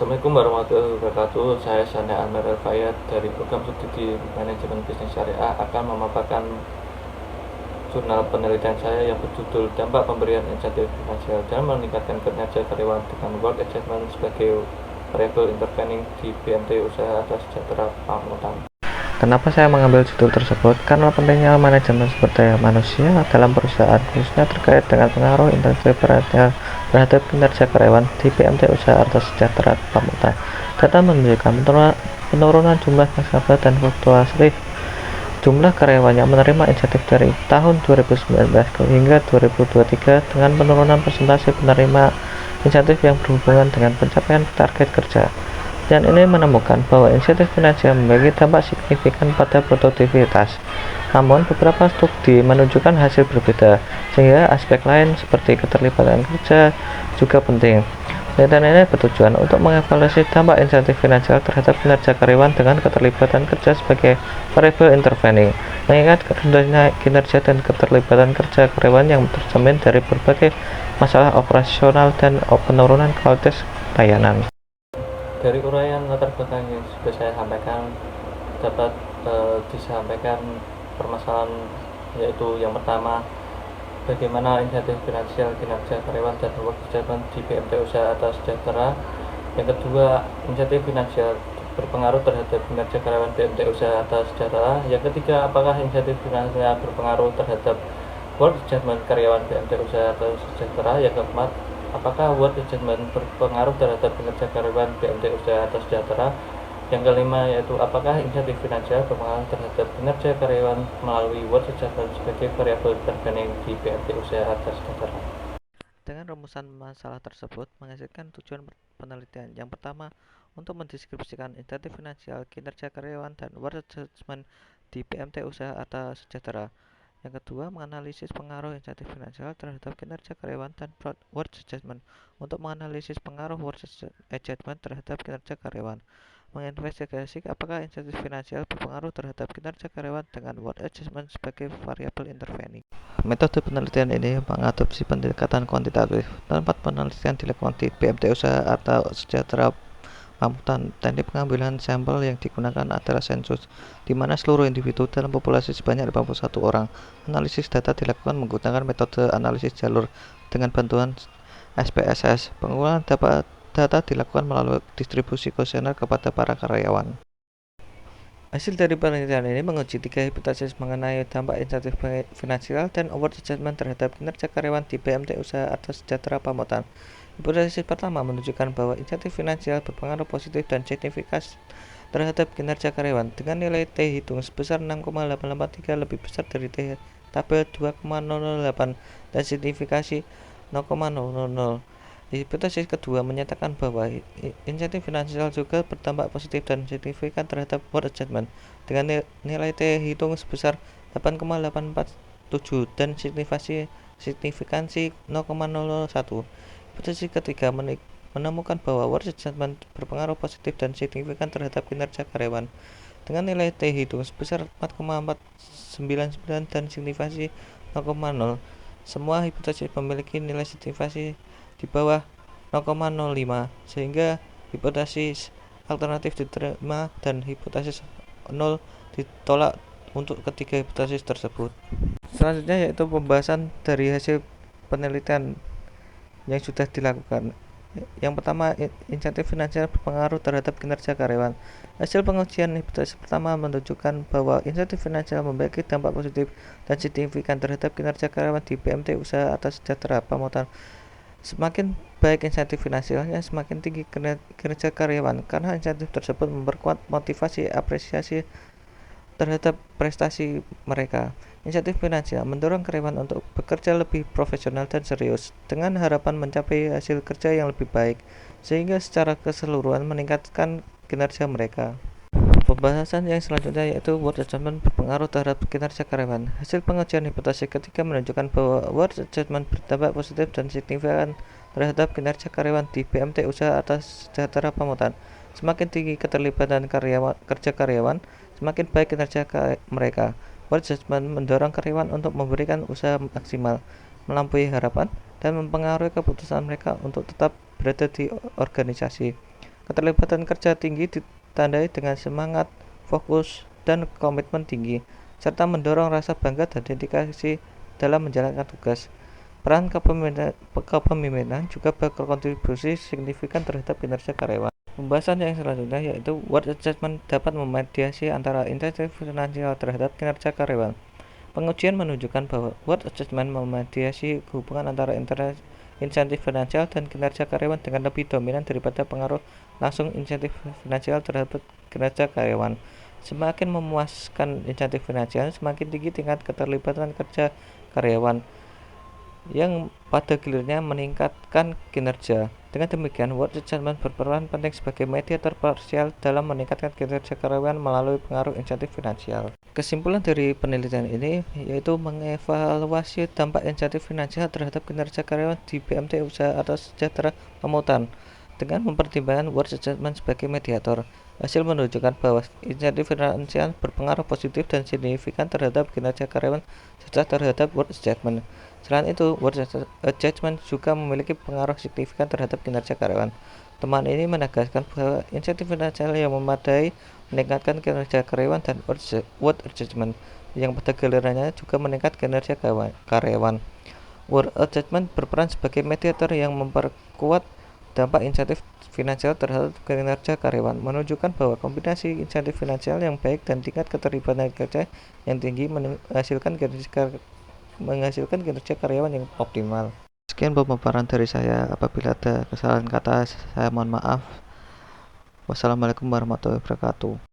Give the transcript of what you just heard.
Assalamualaikum warahmatullahi wabarakatuh. Saya Sanda Anwar Elfayat dari program studi manajemen bisnis syariah akan memaparkan jurnal penelitian saya yang berjudul dampak pemberian insentif finansial dalam meningkatkan kinerja karyawan dengan work adjustment sebagai variable intervening di BMT usaha atas sejahtera pamutan. Kenapa saya mengambil judul tersebut? Karena pentingnya manajemen sumber daya manusia dalam perusahaan, khususnya terkait dengan pengaruh intensif terhadap kinerja karyawan di BMT usaha atas sejahtera pamutan. Data menunjukkan penurunan jumlah nasabah dan fluktuasi jumlah karyawan yang menerima insentif dari tahun 2019 hingga 2023 dengan penurunan persentase penerima insentif yang berhubungan dengan pencapaian target kerja. Dan ini menemukan bahwa insentif finansial memiliki dampak signifikan pada produktivitas. Namun, beberapa studi menunjukkan hasil berbeda, sehingga aspek lain seperti keterlibatan kerja juga penting. Penelitian ini bertujuan untuk mengevaluasi dampak insentif finansial terhadap kinerja karyawan dengan keterlibatan kerja sebagai variabel intervening, mengingat rendahnya kinerja dan keterlibatan kerja karyawan yang tercermin dari berbagai masalah operasional dan penurunan kualitas layanan. Dari uraian latar belakang yang sudah saya sampaikan dapat disampaikan permasalahan, yaitu yang pertama, bagaimana insentif finansial kinerja karyawan dan work adjustment di BMT usaha atas sejahtera. Yang kedua, insentif finansial berpengaruh terhadap kinerja karyawan BMT usaha atas sejahtera. Yang ketiga, apakah insentif finansial berpengaruh terhadap work adjustment karyawan BMT usaha atas sejahtera. Yang keempat, apakah work adjustment berpengaruh terhadap kinerja karyawan BMT usaha atas sejahtera. Yang kelima, yaitu apakah insentif finansial berpengaruh terhadap kinerja karyawan melalui work adjustment sebagai variabel intervening di BMT usaha atas sejahtera. Dengan rumusan masalah tersebut menghasilkan tujuan penelitian. Yang pertama, untuk mendeskripsikan insentif finansial kinerja karyawan dan work adjustment di BMT usaha atas sejahtera. Yang kedua, menganalisis pengaruh insentif finansial terhadap kinerja karyawan dan work adjustment untuk menganalisis pengaruh work adjustment terhadap kinerja karyawan. Menginvestigasi apakah insentif finansial berpengaruh terhadap kinerja karyawan dengan work adjustment sebagai variabel intervening. Metode penelitian ini mengadopsi pendekatan kuantitatif. Tempat penelitian dilakukan di BMT usaha atau sejahtera pamutan. Teknik pengambilan sampel yang digunakan adalah sensus, di mana seluruh individu dalam populasi sebanyak 51 orang. Analisis data dilakukan menggunakan metode analisis jalur dengan bantuan SPSS. Pengumpulan data dilakukan melalui distribusi kuesioner kepada para karyawan. Hasil dari penelitian ini menguji 3 hipotesis mengenai dampak insentif finansial dan work adjustment terhadap kinerja karyawan di BMT usaha atas sejahtera pamutan. Hipotesis pertama menunjukkan bahwa insentif finansial berpengaruh positif dan signifikan terhadap kinerja karyawan dengan nilai T hitung sebesar 6,883 lebih besar dari T tabel 2,008 dan signifikasi 0,000. Hipotesis kedua menyatakan bahwa insentif finansial juga berdampak positif dan signifikan terhadap work adjustment dengan nilai T hitung sebesar 8,847 dan signifikansi 0,01. Hipotesis ketiga menemukan bahwa work adjustment berpengaruh positif dan signifikan terhadap kinerja karyawan dengan nilai T hitung sebesar 4,499 dan signifikansi 0,0. Semua hipotesis memiliki nilai signifikansi di bawah 0,05, sehingga hipotesis alternatif diterima dan hipotesis 0 ditolak untuk ketiga hipotesis tersebut. Selanjutnya yaitu pembahasan dari hasil penelitian yang sudah dilakukan. Yang pertama, insentif finansial berpengaruh terhadap kinerja karyawan. Hasil pengujian hipotesis pertama menunjukkan bahwa insentif finansial memiliki dampak positif dan signifikan terhadap kinerja karyawan di BMT usaha atas sejahtera pamutan. Semakin baik insentif finansialnya, semakin tinggi kinerja karyawan, karena insentif tersebut memperkuat motivasi apresiasi terhadap prestasi mereka. Insentif finansial mendorong karyawan untuk bekerja lebih profesional dan serius, dengan harapan mencapai hasil kerja yang lebih baik, sehingga secara keseluruhan meningkatkan kinerja mereka. Pembahasan yang selanjutnya yaitu work adjustment berpengaruh terhadap kinerja karyawan. Hasil pengujian hipotesis ketiga menunjukkan bahwa work adjustment berdampak positif dan signifikan terhadap kinerja karyawan di BMT usaha atas sejahtera pamutan. Semakin tinggi keterlibatan kerja karyawan, semakin baik kinerja mereka. Work adjustment mendorong karyawan untuk memberikan usaha maksimal, melampaui harapan, dan mempengaruhi keputusan mereka untuk tetap berada di organisasi. Keterlibatan kerja tinggi ditandai dengan semangat, fokus, dan komitmen tinggi, serta mendorong rasa bangga dan dedikasi dalam menjalankan tugas. Peran kepemimpinan juga berkontribusi signifikan terhadap kinerja karyawan. Pembahasan yang selanjutnya yaitu work adjustment dapat memediasi antara insentif finansial terhadap kinerja karyawan. Pengujian menunjukkan bahwa work adjustment memediasi hubungan antara insentif finansial dan kinerja karyawan dengan lebih dominan daripada pengaruh langsung insentif finansial terhadap kinerja karyawan. Semakin memuaskan insentif finansial, semakin tinggi tingkat keterlibatan kerja karyawan, yang pada gilirannya meningkatkan kinerja. Dengan demikian, work adjustment berperan penting sebagai mediator parsial dalam meningkatkan kinerja karyawan melalui pengaruh insentif finansial. Kesimpulan dari penelitian ini yaitu mengevaluasi dampak insentif finansial terhadap kinerja karyawan di BMT Usaha atau Sejahtera Pamutan dengan mempertimbangkan work adjustment sebagai mediator. Hasil menunjukkan bahwa insentif finansial berpengaruh positif dan signifikan terhadap kinerja karyawan serta terhadap work adjustment. Selain itu, work adjustment juga memiliki pengaruh signifikan terhadap kinerja karyawan. Temuan ini menegaskan bahwa insentif finansial yang memadai meningkatkan kinerja karyawan dan work adjustment yang pada gilirannya juga meningkatkan kinerja karyawan. Work adjustment berperan sebagai mediator yang memperkuat dampak insentif finansial terhadap kinerja karyawan, menunjukkan bahwa kombinasi insentif finansial yang baik dan tingkat keterlibatan kerja yang tinggi menghasilkan kinerja karyawan yang optimal. Sekian pemaparan dari saya. Apabila ada kesalahan kata, saya mohon maaf. Wassalamualaikum warahmatullahi wabarakatuh.